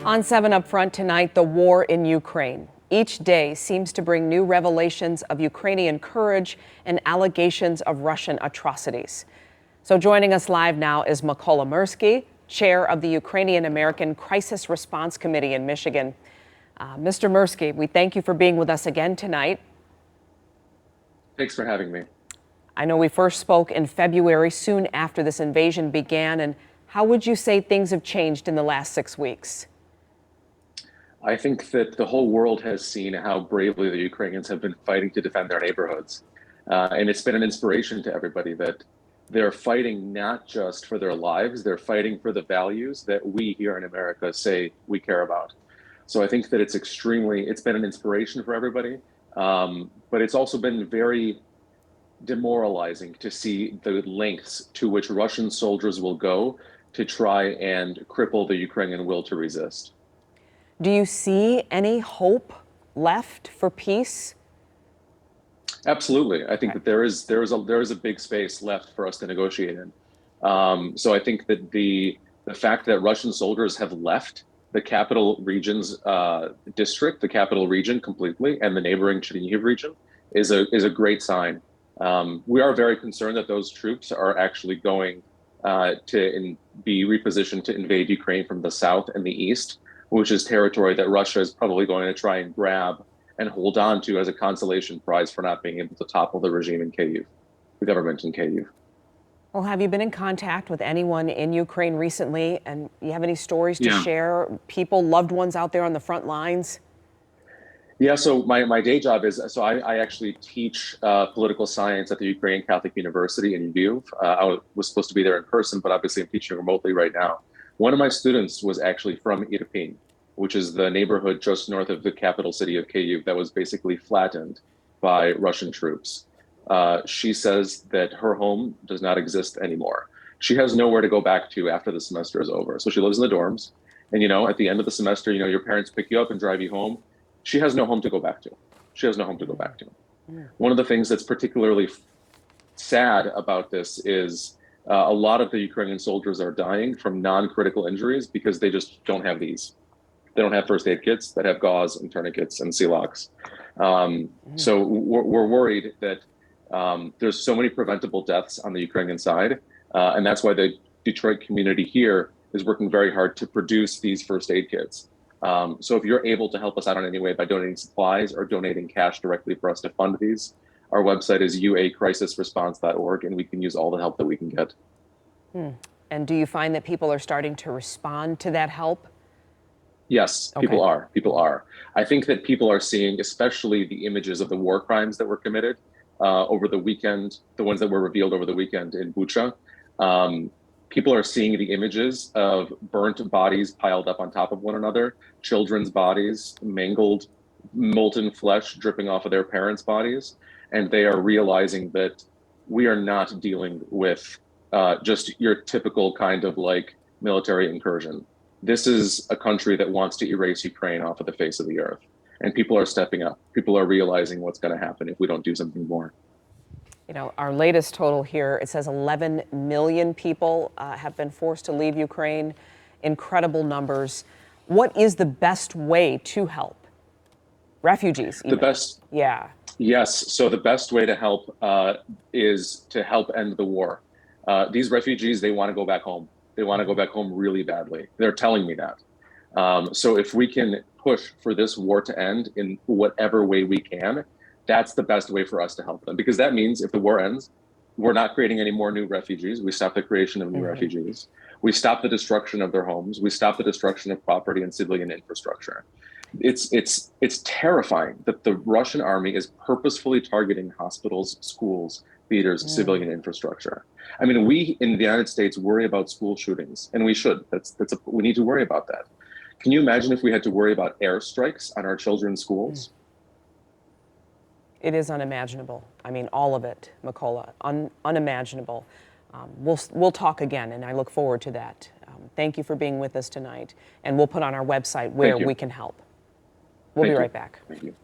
On 7 UpFront tonight, the war in Ukraine. Each day seems to bring new revelations of Ukrainian courage and allegations of Russian atrocities. So joining us live now is Mykola Mirsky, chair of the Ukrainian American Crisis Response Committee in Michigan. Mr. Mirsky, we thank you for being with us again tonight. Thanks for having me. I know we first spoke in February, soon after this invasion began, and how would you say things have changed in the last 6 weeks? I think that the whole world has seen how bravely the Ukrainians have been fighting to defend their neighborhoods. And it's been an inspiration to everybody that they're fighting not just for their lives, they're fighting for the values that we here in America say we care about. So I think that it's been an inspiration for everybody, but it's also been very demoralizing to see the lengths to which Russian soldiers will go to try and cripple the Ukrainian will to resist. Do you see any hope left for peace? Absolutely. I think that there is a big space left for us to negotiate in. So I think that the fact that Russian soldiers have left the capital region's district, the capital region completely, and the neighboring Chernihiv region is a great sign. We are very concerned that those troops are actually going to be repositioned to invade Ukraine from the south and the east, which is territory that Russia is probably going to try and grab and hold on to as a consolation prize for not being able to topple the regime in Kyiv, the government in Kyiv. Well, have you been in contact with anyone in Ukraine recently? And you have any stories to share? People, loved ones out there on the front lines? Yeah, so my day job is, I actually teach political science at the Ukrainian Catholic University in Lviv. I was supposed to be there in person, but obviously I'm teaching remotely right now. One of my students was actually from Irpin, which is the neighborhood just north of the capital city of Kyiv that was basically flattened by Russian troops. She says that her home does not exist anymore. She has nowhere to go back to after the semester is over. So she lives in the dorms. And, at the end of the semester, your parents pick you up and drive you home. She has no home to go back to. She has no home to go back to. One of the things that's particularly sad about this is a lot of the Ukrainian soldiers are dying from non-critical injuries because they just don't have these. They don't have first aid kits that have gauze and tourniquets and Celox. So we're worried that there's so many preventable deaths on the Ukrainian side. And that's why the Detroit community here is working very hard to produce these first aid kits. So if you're able to help us out in any way by donating supplies or donating cash directly for us to fund these, our website is uacrisisresponse.org, and we can use all the help that we can get. And do you find that people are starting to respond to that help? Yes, people are. I think that people are seeing, especially the images of the war crimes that were committed over the weekend, the ones that were revealed over the weekend in Bucha. People are seeing the images of burnt bodies piled up on top of one another, children's bodies, mangled, molten flesh dripping off of their parents' bodies. And they are realizing that we are not dealing with just your typical kind of military incursion. This is a country that wants to erase Ukraine off of the face of the earth. And people are stepping up. People are realizing what's going to happen if we don't do something more. Our latest total here, it says 11 million people have been forced to leave Ukraine. Incredible numbers. What is the best way to help refugees? The best. Yeah. Yes. So the best way to help is to help end the war. These refugees, they want to go back home. They want to go back home really badly. They're telling me that. So if we can push for this war to end in whatever way we can, that's the best way for us to help them. Because that means if the war ends, we're not creating any more new refugees. We stop the creation of new refugees. We stop the destruction of their homes. We stop the destruction of property and civilian infrastructure. It's terrifying that the Russian army is purposefully targeting hospitals, schools, theaters, civilian infrastructure. I mean, we in the United States worry about school shootings, and we should. We need to worry about that. Can you imagine if we had to worry about airstrikes on our children's schools? It is unimaginable. I mean, all of it, Mykola, unimaginable. We'll talk again, and I look forward to that. Thank you for being with us tonight, and we'll put on our website where we can help. We'll be right back. Thank you.